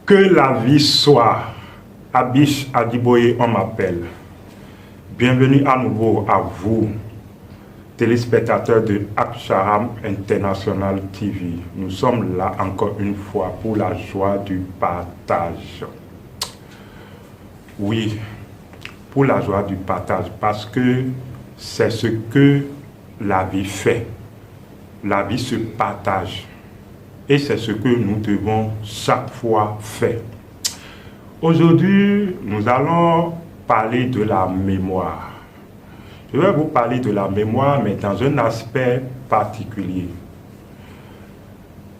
Que la vie soit. Abish Adiboye, on m'appelle. Bienvenue à nouveau à vous, téléspectateurs de Aksharam International TV. Nous sommes là encore une fois pour la joie du partage. Oui, pour la joie du partage, parce que c'est ce que la vie fait. La vie se partage. Et c'est ce que nous devons chaque fois faire. Aujourd'hui, nous allons parler de la mémoire. Je vais vous parler de la mémoire, mais dans un aspect particulier.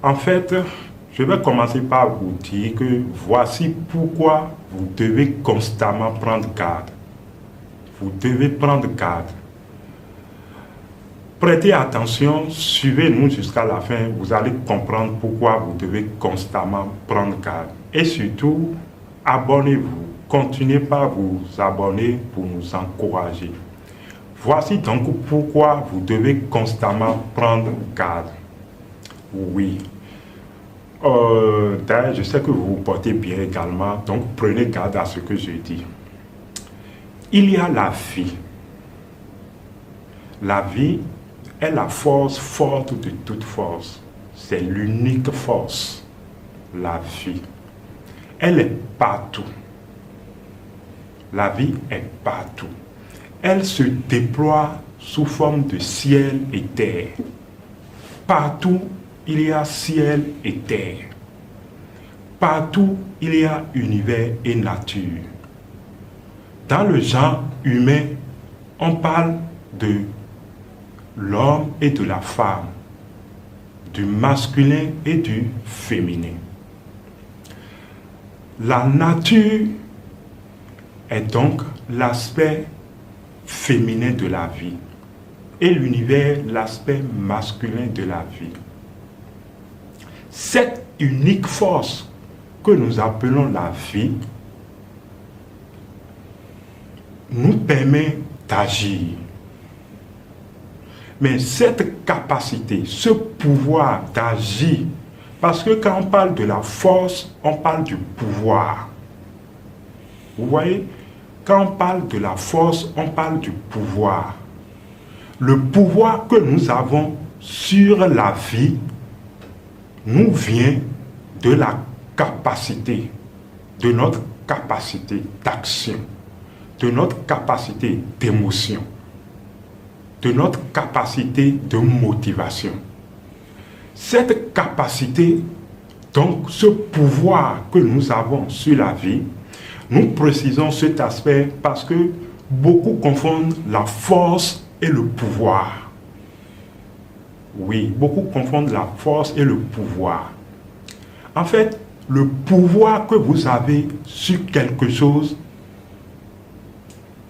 En fait, je vais commencer par vous dire que voici pourquoi vous devez constamment prendre garde. Vous devez prendre garde. Prêtez attention, suivez-nous jusqu'à la fin, vous allez comprendre pourquoi vous devez constamment prendre garde. Et surtout, abonnez-vous, continuez par vous abonner pour nous encourager. Voici donc pourquoi vous devez constamment prendre garde. Oui. D'ailleurs, je sais que vous vous portez bien également, donc prenez garde à ce que je dis. Il y a la vie. La vie est la force forte de toute force. C'est l'unique force, la vie. Elle est partout. La vie est partout. Elle se déploie sous forme de ciel et terre. Partout, il y a ciel et terre. Partout, il y a univers et nature. Dans le genre humain, on parle de l'homme et de la femme, du masculin et du féminin. La nature est donc l'aspect féminin de la vie et l'univers l'aspect masculin de la vie. Cette unique force que nous appelons la vie nous permet d'agir. Mais cette capacité, ce pouvoir d'agir, parce que quand on parle de la force, on parle du pouvoir. Vous voyez, quand on parle de la force, on parle du pouvoir. Le pouvoir que nous avons sur la vie nous vient de la capacité, de notre capacité d'action, de notre capacité d'émotion, de notre capacité de motivation. Cette capacité, donc ce pouvoir que nous avons sur la vie, nous précisons cet aspect parce que beaucoup confondent la force et le pouvoir. Oui, beaucoup confondent la force et le pouvoir. En fait, le pouvoir que vous avez sur quelque chose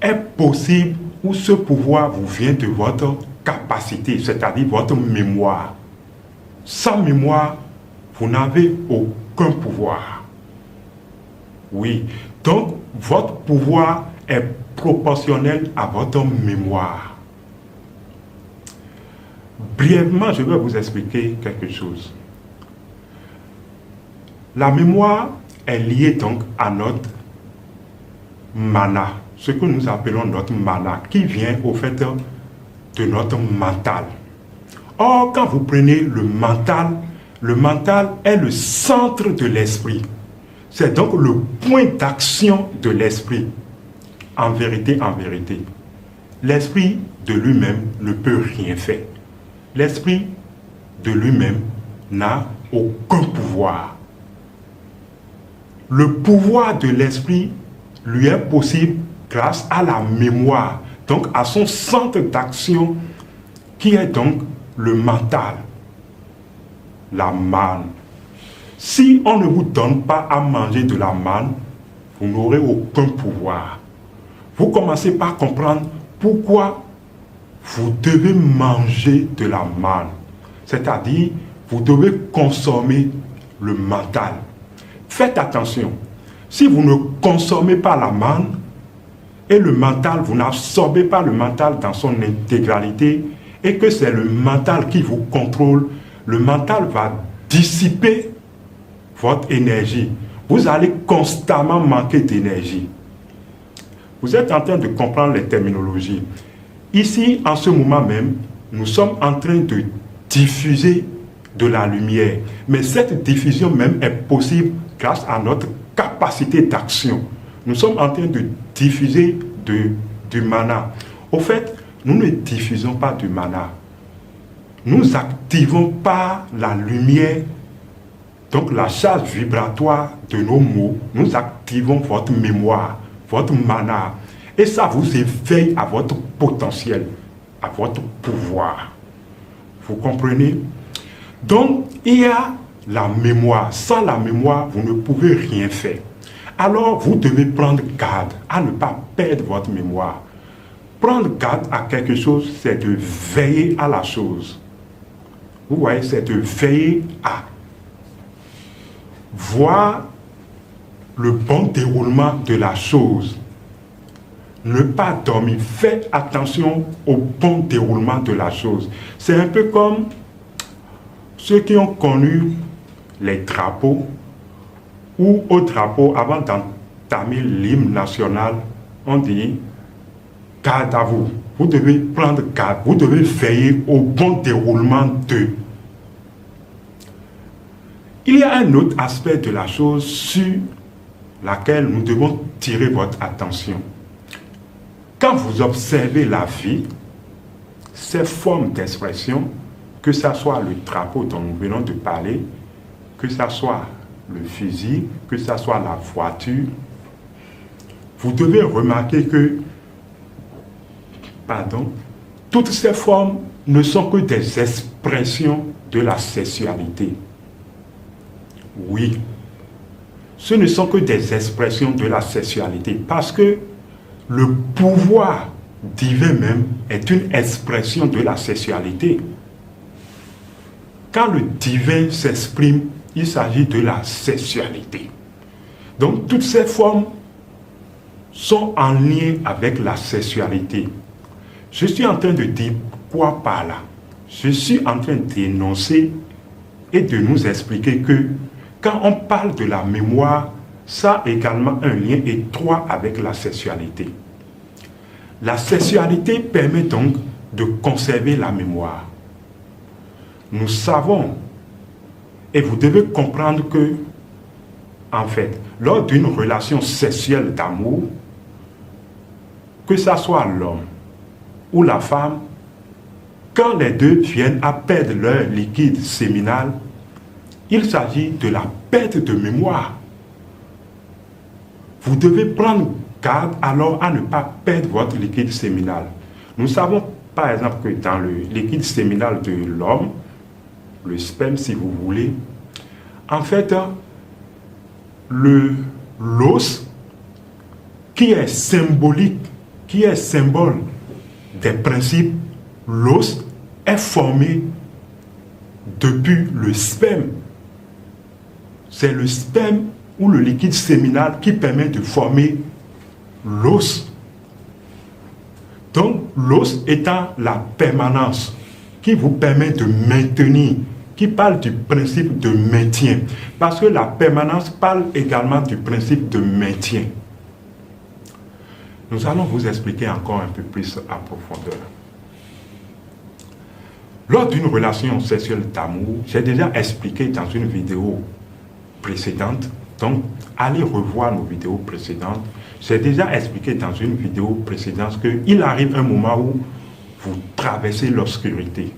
est possible ou ce pouvoir vous vient de votre capacité, c'est-à-dire votre mémoire. Sans mémoire, vous n'avez aucun pouvoir. Oui, donc votre pouvoir est proportionnel à votre mémoire. Brièvement, je vais vous expliquer quelque chose. La mémoire est liée donc à notre mana, ce que nous appelons notre mana, qui vient au fait de notre mental. Or, quand vous prenez le mental est le centre de l'esprit. C'est donc le point d'action de l'esprit. En vérité, l'esprit de lui-même ne peut rien faire. L'esprit de lui-même n'a aucun pouvoir. Le pouvoir de l'esprit lui est possible grâce à la mémoire, donc à son centre d'action qui est donc le mental, la manne. Si on ne vous donne pas à manger de la manne, vous n'aurez aucun pouvoir. Vous commencez par comprendre pourquoi vous devez manger de la manne. C'est-à-dire, vous devez consommer le mental. Faites attention, si vous ne consommez pas la manne et le mental, vous n'absorbez pas le mental dans son intégralité et que c'est le mental qui vous contrôle, le mental va dissiper votre énergie. vous allez constamment manquer d'énergie. Vous êtes en train de comprendre les terminologies. Ici, en ce moment même, nous sommes en train de diffuser de la lumière. Mais cette diffusion même est possible grâce à notre capacité d'action. Nous sommes en train de diffuser du mana. Au fait, nous ne diffusons pas du mana. Nous activons par la lumière, donc la charge vibratoire de nos mots, nous activons votre mémoire, votre mana. Et ça vous éveille à votre potentiel, à votre pouvoir. Vous comprenez? Donc, il y a la mémoire. Sans la mémoire, vous ne pouvez rien faire. Alors, vous devez prendre garde à ne pas perdre votre mémoire. Prendre garde à quelque chose, c'est de veiller à la chose. Vous voyez, c'est de veiller à voir le bon déroulement de la chose. Ne pas dormir. Faites attention au bon déroulement de la chose. C'est un peu comme ceux qui ont connu les drapeaux, ou au drapeau, avant d'entamer l'hymne national, on dit garde à vous. Vous devez prendre garde, vous devez veiller au bon déroulement d'eux. Il y a un autre aspect de la chose sur laquelle nous devons tirer votre attention. Quand vous observez la vie, ces formes d'expression, que ce soit le drapeau dont nous venons de parler, que ce soit le fusil, que ce soit la voiture, vous devez remarquer que, toutes ces formes ne sont que des expressions de la sexualité. Oui, ce ne sont que des expressions de la sexualité, parce que le pouvoir divin même est une expression de la sexualité. Quand le divin s'exprime, il s'agit de la sexualité. Donc toutes ces formes sont en lien avec la sexualité. Je suis en train de dire quoi par là? Je suis en train d'énoncer et de nous expliquer que quand on parle de la mémoire, ça a également un lien étroit avec la sexualité. La sexualité permet donc de conserver la mémoire. Nous savons, et vous devez comprendre que, en fait, lors d'une relation sexuelle d'amour, que ce soit l'homme ou la femme, quand les deux viennent à perdre leur liquide séminal, il s'agit de la perte de mémoire. Vous devez prendre garde alors à ne pas perdre votre liquide séminal. Nous savons par exemple que dans le liquide séminal de l'homme, le sperme si vous voulez, en fait, l'os qui est symbolique, qui est symbole des principes, l'os est formé depuis le sperme. C'est le sperme ou le liquide séminal qui permet de former l'os. Donc, l'os étant la permanence qui vous permet de maintenir, qui parle du principe de maintien. Parce que la permanence parle également du principe de maintien. Nous allons vous expliquer encore un peu plus en profondeur. Lors d'une relation sexuelle d'amour, j'ai déjà expliqué dans une vidéo précédente, donc allez revoir nos vidéos précédentes. J'ai déjà expliqué dans une vidéo précédente qu'il arrive un moment où vous traversez l'obscurité,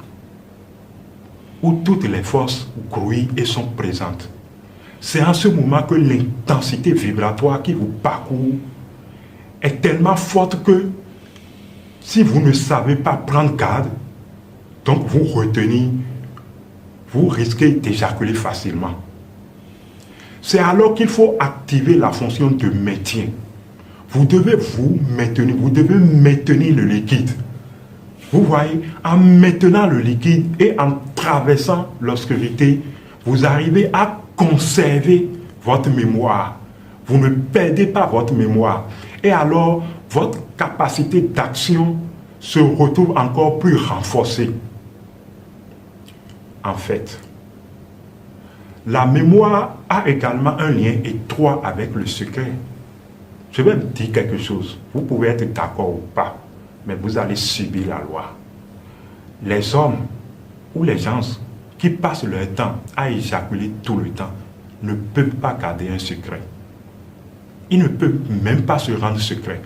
où toutes les forces grouillent et sont présentes. C'est en ce moment que l'intensité vibratoire qui vous parcourt est tellement forte que si vous ne savez pas prendre garde, donc vous retenez, vous risquez d'éjaculer facilement. C'est alors qu'il faut activer la fonction de maintien. Vous devez vous maintenir, vous devez maintenir le liquide. Vous voyez, en maintenant le liquide et en traversant l'obscurité, vous arrivez à conserver votre mémoire. Vous ne perdez pas votre mémoire. Et alors, votre capacité d'action se retrouve encore plus renforcée. En fait, La mémoire a également un lien étroit avec le secret. Je vais vous dire quelque chose. Vous pouvez être d'accord ou pas, mais vous allez subir la loi. Les hommes ou les gens qui passent leur temps à éjaculer tout le temps ne peuvent pas garder un secret. Ils ne peuvent même pas se rendre secret.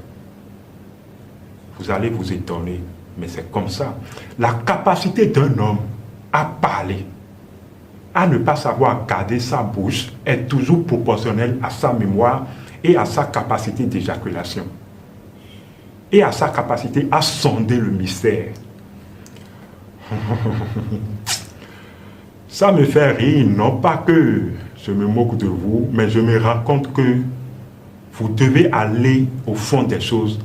Vous allez vous étonner, mais c'est comme ça. La capacité d'un homme à parler, à ne pas savoir garder sa bouche, est toujours proportionnelle à sa mémoire et à sa capacité d'éjaculation. Et à sa capacité à sonder le mystère. Ça me fait rire, non pas que je me moque de vous, mais je me rends compte que vous devez aller au fond des choses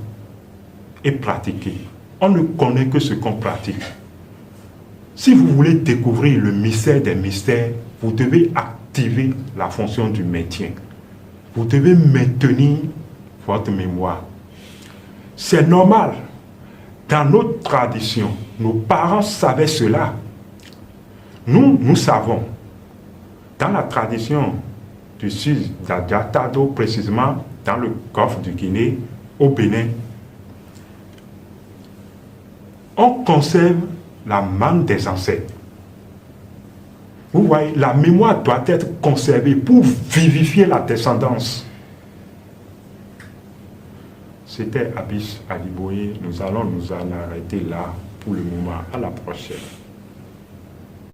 et pratiquer. On ne connaît que ce qu'on pratique. Si vous voulez découvrir le mystère des mystères, vous devez activer la fonction du maintien. Vous devez maintenir votre mémoire. C'est normal. Dans notre tradition, nos parents savaient cela. Nous savons. Dans la tradition du sud d'Adjatado, précisément dans le golfe du Guinée, au Bénin, on conserve la manne des ancêtres. Vous voyez, la mémoire doit être conservée pour vivifier la descendance. C'était Abish Aliboye. Nous allons nous en arrêter là pour le moment. À la prochaine.